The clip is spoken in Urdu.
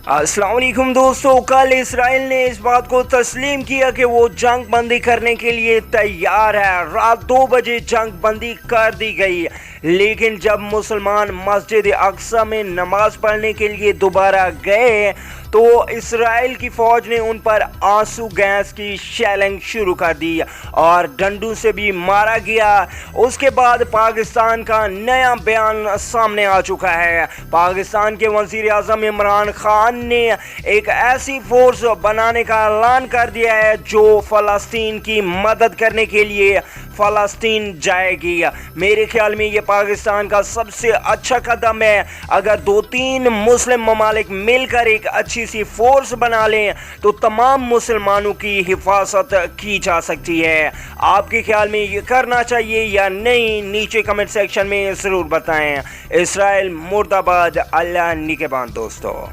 السلام علیکم دوستو، کل اسرائیل نے اس بات کو تسلیم کیا کہ وہ جنگ بندی کرنے کے لیے تیار ہے۔ رات 2 بجے جنگ بندی کر دی گئی، لیکن جب مسلمان مسجد اقصی میں نماز پڑھنے کے لیے دوبارہ گئے تو اسرائیل کی فوج نے ان پر آنسو گیس کی شیلنگ شروع کر دی اور ڈنڈوں سے بھی مارا گیا۔ اس کے بعد پاکستان کا نیا بیان سامنے آ چکا ہے۔ پاکستان کے وزیر اعظم عمران خان نے ایک ایسی فورس بنانے کا اعلان کر دیا ہے جو فلسطین کی مدد کرنے کے لیے فلسطین جائے گی۔ میرے خیال میں یہ پاکستان کا سب سے اچھا قدم ہے۔ اگر 2-3 مسلم ممالک مل کر ایک اچھی سی فورس بنا لیں تو تمام مسلمانوں کی حفاظت کی جا سکتی ہے۔ آپ کے خیال میں یہ کرنا چاہیے یا نہیں؟ نیچے کمنٹ سیکشن میں ضرور بتائیں۔ اسرائیل مرد آباد، اللہ نگہبان دوستو۔